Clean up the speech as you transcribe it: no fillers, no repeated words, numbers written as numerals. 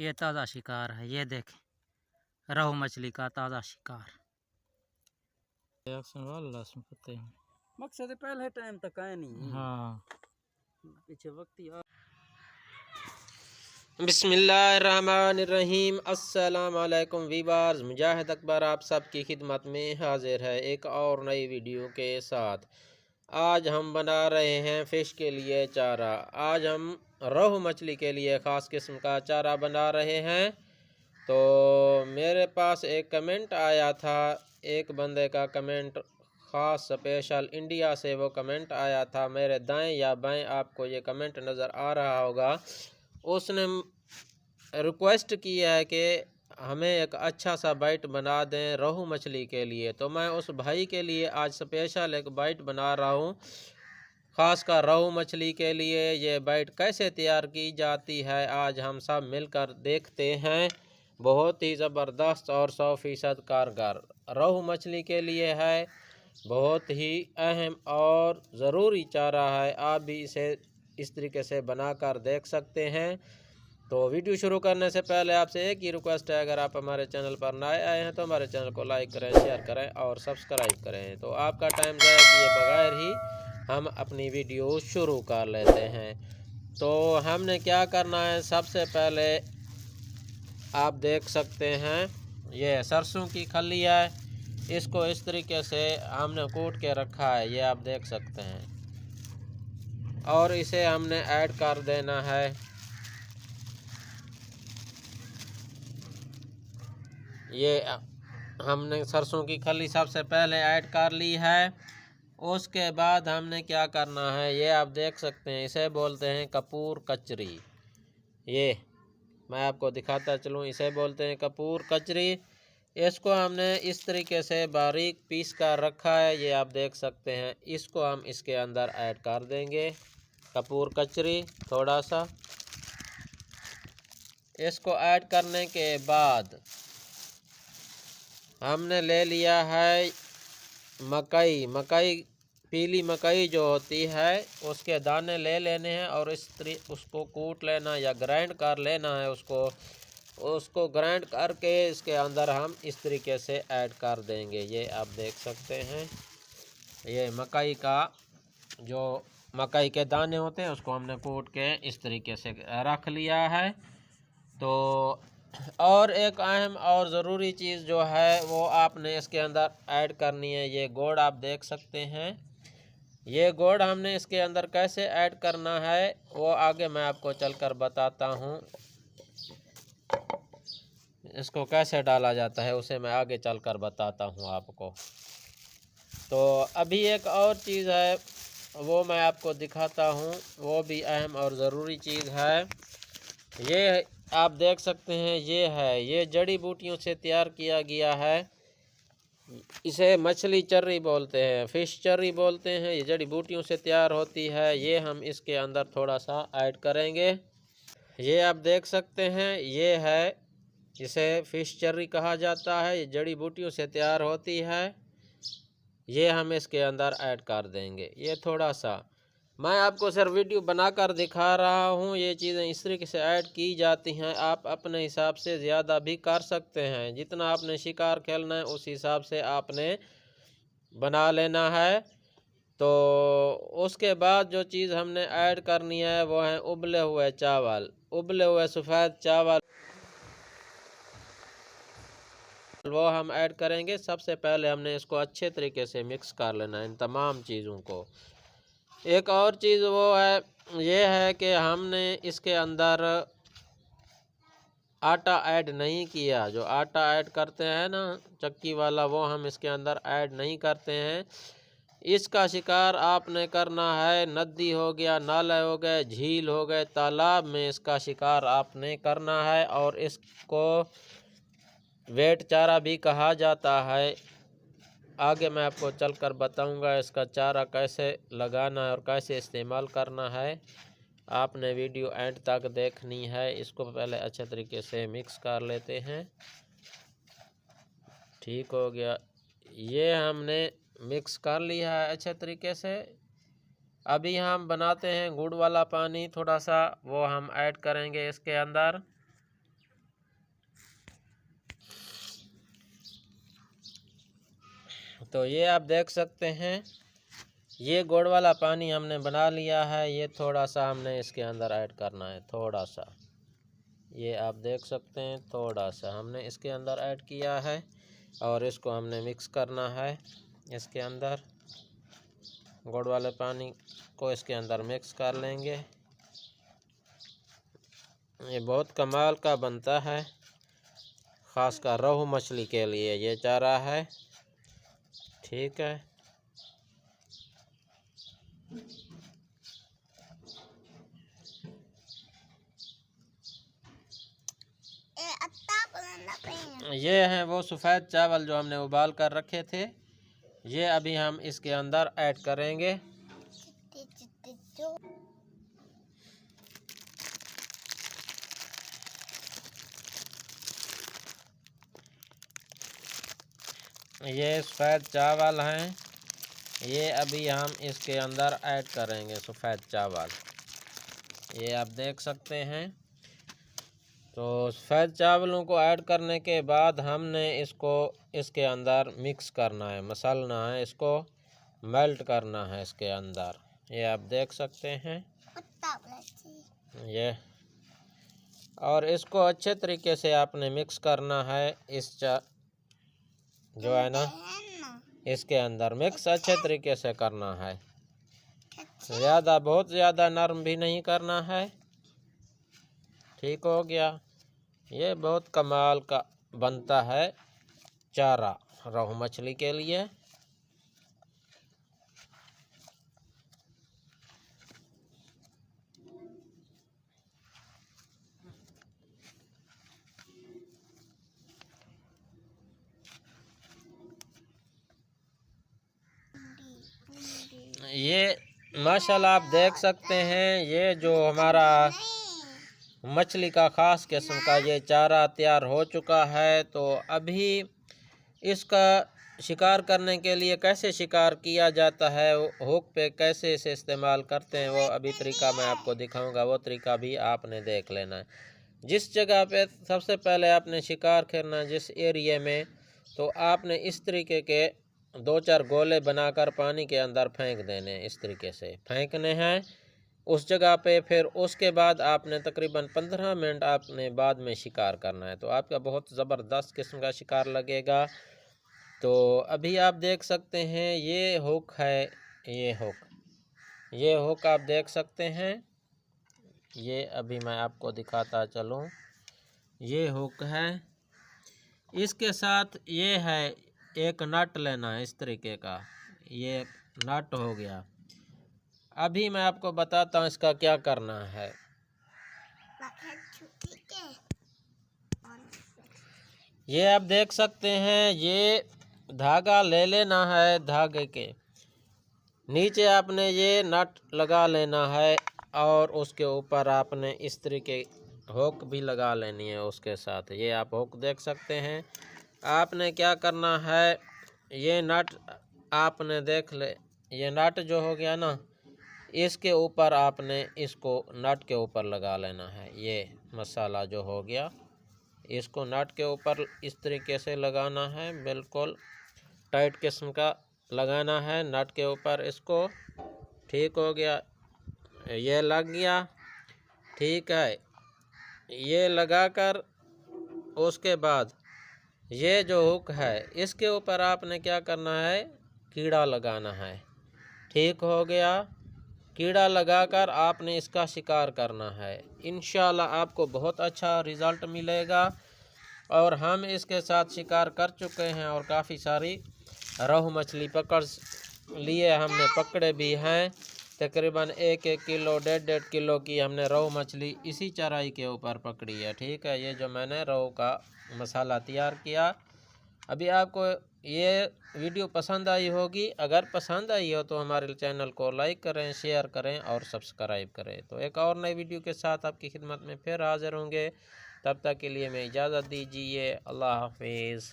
ये ताज़ा शिकार है, ये देखें रोहू मछली का ताज़ा शिकार। मकसद पहले टाइम तक आए नहीं। हाँ, पीछे वक्त यार। बिस्मिल्लाहिर्रहमानिर्रहीम। अस्सलाम वालेकुम वीवर्स, मुजाहिद अकबर आप सबकी खिदमत में हाजिर है एक और नई वीडियो के साथ। आज हम बना रहे हैं फ़िश के लिए चारा। आज हम रोहू मछली के लिए ख़ास किस्म का चारा बना रहे हैं। तो मेरे पास एक कमेंट आया था, एक बंदे का कमेंट ख़ास स्पेशल इंडिया से वो कमेंट आया था। मेरे दाएं या बाएं आपको ये कमेंट नज़र आ रहा होगा। उसने रिक्वेस्ट की है कि हमें एक अच्छा सा बाइट बना दें रोहू मछली के लिए। तो मैं उस भाई के लिए आज स्पेशल एक बाइट बना रहा हूँ, ख़ास कर रोहू मछली के लिए। ये बाइट कैसे तैयार की जाती है आज हम सब मिलकर देखते हैं। बहुत ही ज़बरदस्त और 100% कारगर रोहू मछली के लिए है। बहुत ही अहम और ज़रूरी चारा है। आप भी इसे इस तरीके से बनाकर देख सकते हैं। तो वीडियो शुरू करने से पहले आपसे एक ही रिक्वेस्ट है, अगर आप हमारे चैनल पर नए आए हैं तो हमारे चैनल को लाइक करें, शेयर करें और सब्सक्राइब करें। तो आपका टाइम ज़ाया किए बगैर ही हम अपनी वीडियो शुरू कर लेते हैं। तो हमने क्या करना है, सबसे पहले आप देख सकते हैं ये सरसों की खली है। इसको इस तरीके से हमने कूट के रखा है, ये आप देख सकते हैं। और इसे हमने ऐड कर देना है। ये हमने सरसों की खली सबसे पहले ऐड कर ली है। उसके बाद हमने क्या करना है, ये आप देख सकते हैं, इसे बोलते हैं कपूर कचरी। ये मैं आपको दिखाता चलूँ, इसे बोलते हैं कपूर कचरी। इसको हमने इस तरीके से बारीक पीस कर रखा है, ये आप देख सकते हैं। इसको हम इसके अंदर ऐड कर देंगे, कपूर कचरी थोड़ा सा। इसको ऐड करने के बाद हमने ले लिया है मकई। पीली मकई जो होती है उसके दाने ले लेने हैं और उसको कूट लेना या ग्राइंड कर लेना है। उसको ग्राइंड करके इसके अंदर हम इस तरीके से ऐड कर देंगे। ये आप देख सकते हैं, ये मकई का जो मकई के दाने होते हैं उसको हमने कूट के इस तरीके से रख लिया है। तो और एक अहम और ज़रूरी चीज़ जो है वो आपने इसके अंदर ऐड करनी है, ये गुड़ आप देख सकते हैं। ये गुड़ हमने इसके अंदर कैसे ऐड करना है वो आगे मैं आपको चलकर बताता हूँ। इसको कैसे डाला जाता है उसे मैं आगे चलकर बताता हूँ आपको। तो अभी एक और चीज़ है वो मैं आपको दिखाता हूँ, वो भी अहम और ज़रूरी चीज़ है। ये आप देख सकते हैं, ये जड़ी बूटियों से तैयार किया गया है। इसे मछली चर्री बोलते हैं, फ़िश चर्री बोलते हैं। ये जड़ी बूटियों से तैयार होती है। ये हम इसके अंदर थोड़ा सा ऐड करेंगे। ये आप देख सकते हैं, ये है, इसे फ़िश चर्री कहा जाता है। ये जड़ी बूटियों से तैयार होती है। ये हम इसके अंदर ऐड कर देंगे। ये थोड़ा सा मैं आपको सिर्फ वीडियो बनाकर दिखा रहा हूँ। ये चीज़ें इस तरीके से ऐड की जाती हैं। आप अपने हिसाब से ज़्यादा भी कर सकते हैं, जितना आपने शिकार खेलना है उस हिसाब से आपने बना लेना है। तो उसके बाद जो चीज़ हमने ऐड करनी है वो है उबले हुए चावल, उबले हुए सफ़ेद चावल, वो हम ऐड करेंगे। सबसे पहले हमने इसको अच्छे तरीके से मिक्स कर लेना है इन तमाम चीज़ों को। एक और चीज़ वो है, ये है कि हमने इसके अंदर आटा ऐड नहीं किया। जो आटा ऐड करते हैं ना चक्की वाला, वो हम इसके अंदर ऐड नहीं करते हैं। इसका शिकार आपने करना है, नदी हो गया, नाला हो गए, झील हो गए, तालाब में इसका शिकार आपने करना है। और इसको वेट चारा भी कहा जाता है। आगे मैं आपको चलकर बताऊंगा इसका चारा कैसे लगाना है और कैसे इस्तेमाल करना है। आपने वीडियो एंड तक देखनी है। इसको पहले अच्छे तरीके से मिक्स कर लेते हैं। ठीक हो गया, ये हमने मिक्स कर लिया है अच्छे तरीके से। अभी हम बनाते हैं गुड़ वाला पानी थोड़ा सा, वो हम ऐड करेंगे इसके अंदर। तो ये आप देख सकते हैं, ये गुड़ वाला पानी हमने बना लिया है। ये थोड़ा सा हमने इसके अंदर ऐड करना है, थोड़ा सा, ये आप देख सकते हैं, थोड़ा सा हमने इसके अंदर ऐड किया है और इसको हमने मिक्स करना है। इसके अंदर गुड़ वाले पानी को इसके अंदर मिक्स कर लेंगे। ये बहुत कमाल का बनता है, ख़ासकर रोहू मछली के लिए ये चारा है। ठीक है, ये हैं वो सफ़ेद चावल जो हमने उबाल कर रखे थे। ये अभी हम इसके अंदर ऐड करेंगे। ये सफ़ेद चावल हैं, ये अभी हम इसके अंदर ऐड करेंगे सफ़ेद चावल। ये आप देख सकते हैं। तो सफ़ेद चावलों को ऐड करने के बाद हमने इसको इसके अंदर मिक्स करना है, मसलना है, इसको मेल्ट करना है इसके अंदर। ये आप देख सकते हैं ये, और इसको अच्छे तरीके से आपने मिक्स करना है। इस जो है ना, इसके अंदर मिक्स अच्छे तरीके से करना है, ज़्यादा बहुत ज़्यादा नरम भी नहीं करना है। ठीक हो गया। ये बहुत कमाल का बनता है चारा रोहू मछली के लिए। ये माशाल्लाह आप देख सकते हैं, ये जो हमारा मछली का ख़ास किस्म का ये चारा तैयार हो चुका है। तो अभी इसका शिकार करने के लिए कैसे शिकार किया जाता है, हुक पे कैसे इसे इस्तेमाल करते हैं, वो अभी तरीका मैं आपको दिखाऊंगा। वो तरीका भी आपने देख लेना है। जिस जगह पे सबसे पहले आपने शिकार करना, जिस एरिया में, तो आपने इस तरीके के 2-4 गोले बनाकर पानी के अंदर फेंक देने, इस तरीके से फेंकने हैं उस जगह पे। फिर उसके बाद आपने तकरीबन 15 मिनट आपने बाद में शिकार करना है, तो आपका बहुत ज़बरदस्त किस्म का शिकार लगेगा। तो अभी आप देख सकते हैं, ये हुक है, ये हुक आप देख सकते हैं। ये अभी मैं आपको दिखाता चलूँ, ये हुक है। इसके साथ ये है, एक नट लेना है इस तरीके का, ये नट हो गया। अभी मैं आपको बताता हूँ इसका क्या करना है। ये आप देख सकते हैं, ये धागा ले लेना है, धागे के नीचे आपने ये नट लगा लेना है और उसके ऊपर आपने इस तरीके हुक भी लगा लेनी है उसके साथ। ये आप हुक देख सकते हैं। आपने क्या करना है, ये नट आपने देख ले, ये नट जो हो गया ना, इसके ऊपर आपने इसको नट के ऊपर लगा लेना है। ये मसाला जो हो गया, इसको नट के ऊपर इस तरीके से लगाना है, बिल्कुल टाइट किस्म का लगाना है नट के ऊपर इसको। ठीक हो गया, ये लग गया। ठीक है, ये लगाकर उसके बाद ये जो हुक है, इसके ऊपर आपने क्या करना है, कीड़ा लगाना है। ठीक हो गया, कीड़ा लगाकर आपने इसका शिकार करना है। इंशाल्लाह आपको बहुत अच्छा रिज़ल्ट मिलेगा। और हम इसके साथ शिकार कर चुके हैं और काफ़ी सारी रोहू मछली पकड़ लिए हमने, पकड़े भी हैं। तकरीबन 1-1 किलो 1.5 किलो की हमने रोहू मछली इसी चराई के ऊपर पकड़ी है। ठीक है, ये जो मैंने रोहू का मसाला तैयार किया। अभी आपको ये वीडियो पसंद आई होगी। अगर पसंद आई हो तो हमारे चैनल को लाइक करें, शेयर करें और सब्सक्राइब करें। तो एक और नई वीडियो के साथ आपकी खिदमत में फिर हाजिर होंगे। तब तक के लिए मैं इजाज़त दीजिए। अल्लाह हाफिज़।